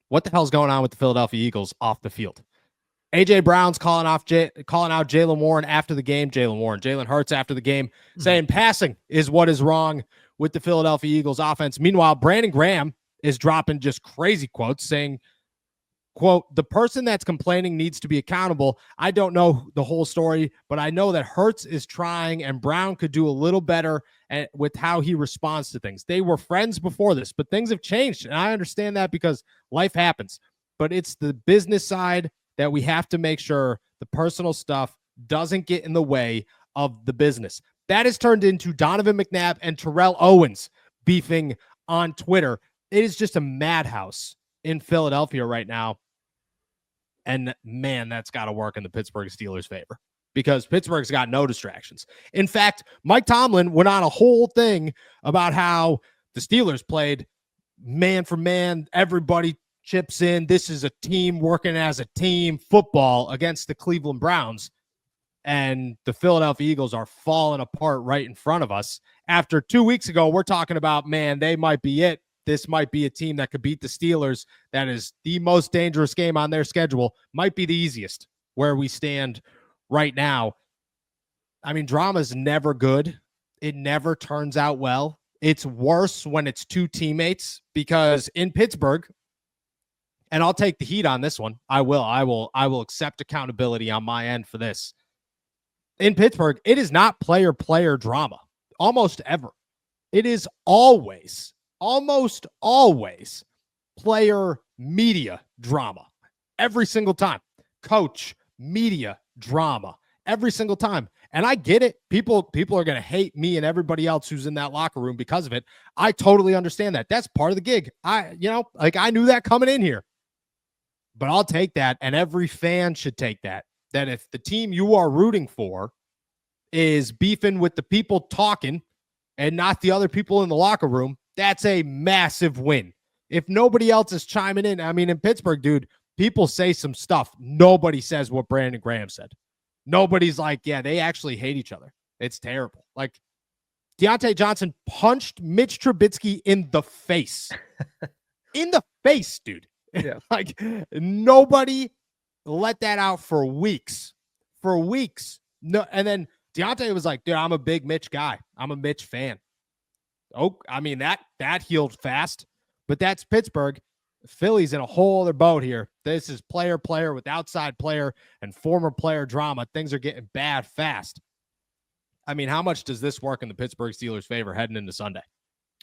What the hell's going on with the Philadelphia Eagles off the field? A.J. Brown's calling out Jalen Warren after the game. Jalen Hurts after the game, saying passing is what is wrong with the Philadelphia Eagles offense. Meanwhile, Brandon Graham is dropping just crazy quotes saying, quote, the person that's complaining needs to be accountable. I don't know the whole story, but I know that Hurts is trying and Brown could do a little better with how he responds to things. They were friends before this, but things have changed. And I understand that because life happens. But it's the business side that we have to make sure the personal stuff doesn't get in the way of the business. That has turned into Donovan McNabb and Terrell Owens beefing on Twitter. It is just a madhouse in Philadelphia right now. And man, that's got to work in the Pittsburgh Steelers' favor because Pittsburgh's got no distractions. In fact, Mike Tomlin went on a whole thing about how the Steelers played man for man. Everybody chips in. This is a team working as a team football against the Cleveland Browns. And the Philadelphia Eagles are falling apart right in front of us. After 2 weeks ago, we're talking about, man, they might be it. This might be a team that could beat the Steelers. That is the most dangerous game on their schedule. Might be the easiest where we stand right now. I mean, drama is never good. It never turns out well. It's worse when it's two teammates because in Pittsburgh, and I'll take the heat on this one. I will accept accountability on my end for this. In Pittsburgh, it is not player drama almost ever. It is almost always player media drama every single time. Coach media drama every single time. And I get it. People are going to hate me and everybody else who's in that locker room because of it. I totally understand that. That's part of the gig. I knew that coming in here. But I'll take that, and every fan should take that. That if the team you are rooting for is beefing with the people talking and not the other people in the locker room, that's a massive win. If nobody else is chiming in, I mean, in Pittsburgh, dude, people say some stuff. Nobody says what Brandon Graham said. Nobody's like, yeah, they actually hate each other. It's terrible. Like, Deontay Johnson punched Mitch Trubisky in the face. In the face, dude. Yeah. Like, nobody let that out for weeks. For weeks. No, and then Deontay was like, dude, I'm a big Mitch guy. I'm a Mitch fan. Oh, I mean, that healed fast, but that's Pittsburgh. Philly's in a whole other boat here. This is player with outside player and former player drama. Things are getting bad fast. I mean, how much does this work in the Pittsburgh Steelers' favor heading into Sunday?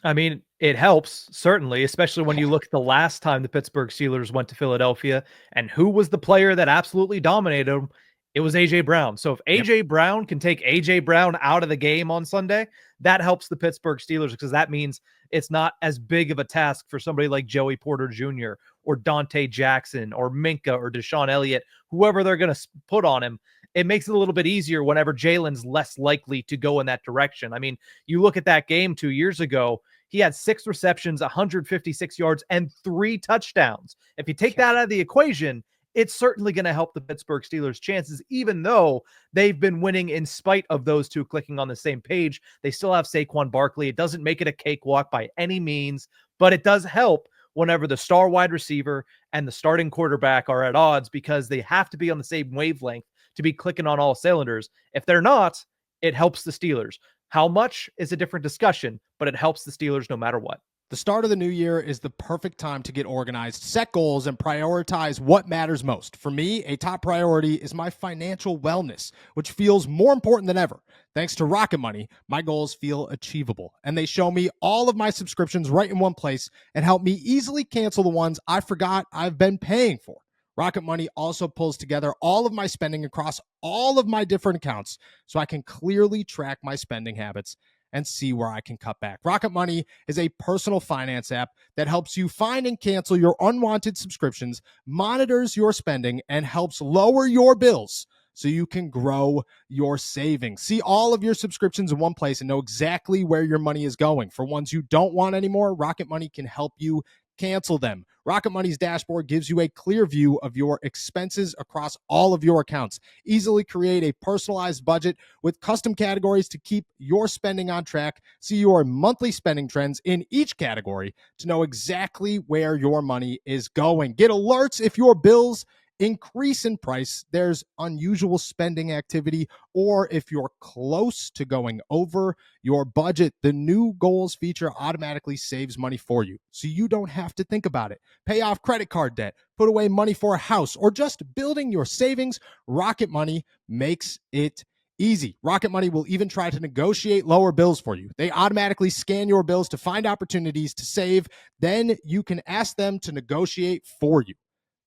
I mean, it helps, certainly, especially when you look at the last time the Pittsburgh Steelers went to Philadelphia and who was the player that absolutely dominated them. It was A.J. Brown. So if A.J. Brown can take A.J. Brown out of the game on Sunday, that helps the Pittsburgh Steelers because that means it's not as big of a task for somebody like Joey Porter Jr. or Dante Jackson or Minka or Deshaun Elliott, whoever they're going to put on him. It makes it a little bit easier whenever Jalen's less likely to go in that direction. I mean, you look at that game 2 years ago, he had 6 receptions, 156 yards, and 3 touchdowns. If you take that out of the equation, it's certainly going to help the Pittsburgh Steelers' chances, even though they've been winning in spite of those two clicking on the same page. They still have Saquon Barkley. It doesn't make it a cakewalk by any means, but it does help whenever the star wide receiver and the starting quarterback are at odds because they have to be on the same wavelength to be clicking on all cylinders. If they're not, it helps the Steelers. How much is a different discussion, but it helps the Steelers no matter what. The start of the new year is the perfect time to get organized, set goals, and prioritize what matters most. For me, a top priority is my financial wellness, which feels more important than ever. Thanks to Rocket Money, my goals feel achievable, and they show me all of my subscriptions right in one place and help me easily cancel the ones I forgot I've been paying for. Rocket Money also pulls together all of my spending across all of my different accounts so I can clearly track my spending habits and see where I can cut back. Rocket Money is a personal finance app that helps you find and cancel your unwanted subscriptions, monitors your spending, and helps lower your bills so you can grow your savings. See all of your subscriptions in one place and know exactly where your money is going. For ones you don't want anymore, Rocket Money can help you cancel them. Rocket Money's dashboard gives you a clear view of your expenses across all of your accounts. Easily create a personalized budget with custom categories to keep your spending on track. See your monthly spending trends in each category to know exactly where your money is going. Get alerts if your bills increase in price, there's unusual spending activity, or if you're close to going over your budget. The new goals feature automatically saves money for you, so you don't have to think about it. Pay off credit card debt, put away money for a house, or just building your savings. Rocket Money makes it easy. Rocket Money will even try to negotiate lower bills for you. They automatically scan your bills to find opportunities to save. Then you can ask them to negotiate for you.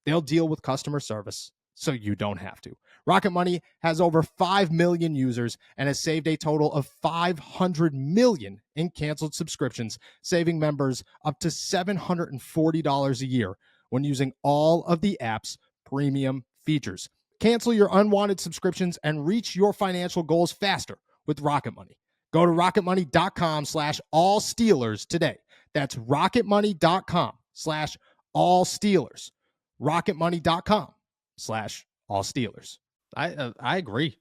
They'll deal with customer service so you don't have to. Rocket Money has over 5 million users and has saved a total of 500 million in canceled subscriptions, saving members up to $740 a year when using all of the app's premium features. Cancel your unwanted subscriptions and reach your financial goals faster with Rocket Money. Go to rocketmoney.com/allsteelers today. That's rocketmoney.com/allsteelers. rocketmoney.com/allsteelers. I agree.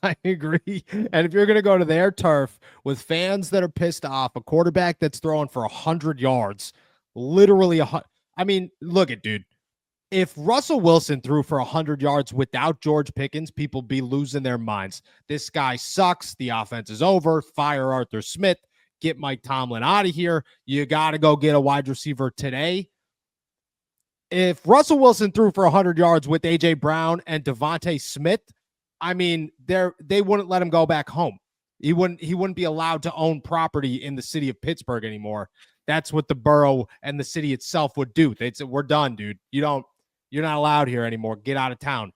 I agree. And if you're going to go to their turf with fans that are pissed off, a quarterback that's throwing for 100 yards, literally I mean, look at dude. If Russell Wilson threw for 100 yards without George Pickens, people be losing their minds. This guy sucks. The offense is over. Fire Arthur Smith. Get Mike Tomlin out of here. You got to go get a wide receiver today. If Russell Wilson threw for 100 yards with A.J. Brown and Devontae Smith, I mean, they wouldn't let him go back home. He wouldn't be allowed to own property in the city of Pittsburgh anymore. That's what the borough and the city itself would do. They'd say, we're done, dude. You're not allowed here anymore. Get out of town.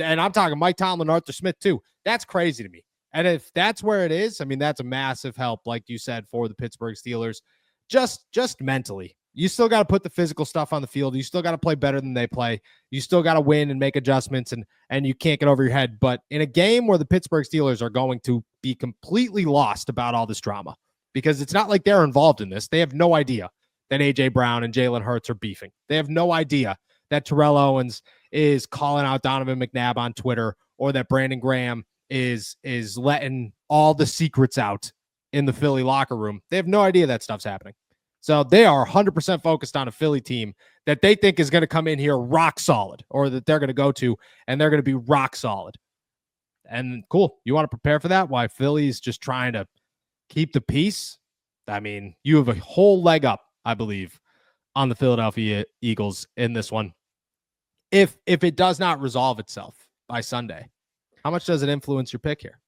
And I'm talking Mike Tomlin, Arthur Smith too. That's crazy to me. And if that's where it is, I mean, that's a massive help, like you said, for the Pittsburgh Steelers, just mentally. You still got to put the physical stuff on the field. You still got to play better than they play. You still got to win and make adjustments, and you can't get over your head. But in a game where the Pittsburgh Steelers are going to be completely lost about all this drama, because it's not like they're involved in this. They have no idea that A.J. Brown and Jalen Hurts are beefing. They have no idea that Terrell Owens is calling out Donovan McNabb on Twitter, or that Brandon Graham is letting all the secrets out in the Philly locker room. They have no idea that stuff's happening. So they are 100% focused on a Philly team that they think is going to come in here rock solid, or that they're going to go to, and they're going to be rock solid. And cool. You want to prepare for that? Why Philly's just trying to keep the peace? I mean, you have a whole leg up, I believe, on the Philadelphia Eagles in this one. If it does not resolve itself by Sunday, how much does it influence your pick here?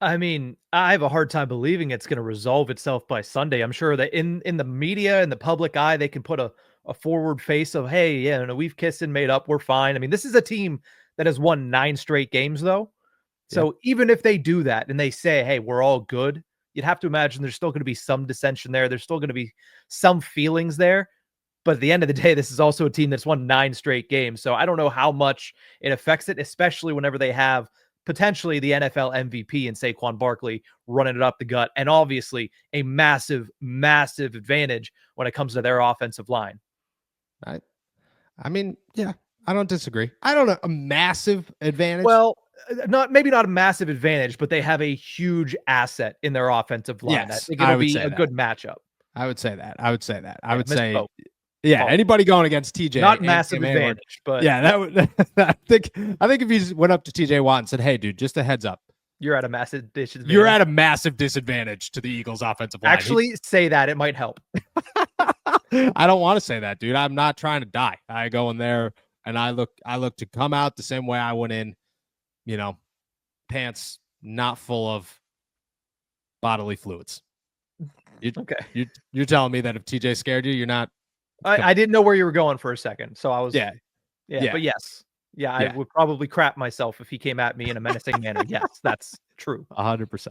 I mean, I have a hard time believing it's going to resolve itself by Sunday. I'm sure that in the media and the public eye, they can put a forward face of, hey, yeah, no, we've kissed and made up. We're fine. I mean, this is a team that has won 9 straight games, though. So even if they do that and they say, hey, we're all good, you'd have to imagine there's still going to be some dissension there. There's still going to be some feelings there. But at the end of the day, this is also a team that's won 9 straight games. So I don't know how much it affects it, especially whenever they have potentially the NFL MVP in Saquon Barkley running it up the gut, and obviously a massive, massive advantage when it comes to their offensive line. I mean, yeah, I don't disagree. I don't know, a massive advantage. Well, maybe not a massive advantage, but they have a huge asset in their offensive line. Yes, I think it'll be a good matchup. I would say that. I would say, misspoke. Yeah, anybody going against TJ, not massive advantage, but yeah, that would. I think if you went up to TJ Watt and said, "Hey, dude, just a heads up, you're at a massive disadvantage." You're at a massive disadvantage to the Eagles' offensive line. Actually, say that, it might help. I don't want to say that, dude. I'm not trying to die. I go in there and I look to come out the same way I went in. You know, pants not full of bodily fluids. Okay. You're telling me that if TJ scared you, you're not. I didn't know where you were going for a second, so I was yeah. But yes, I would probably crap myself if he came at me in a menacing manner. Yes, that's true. 100%.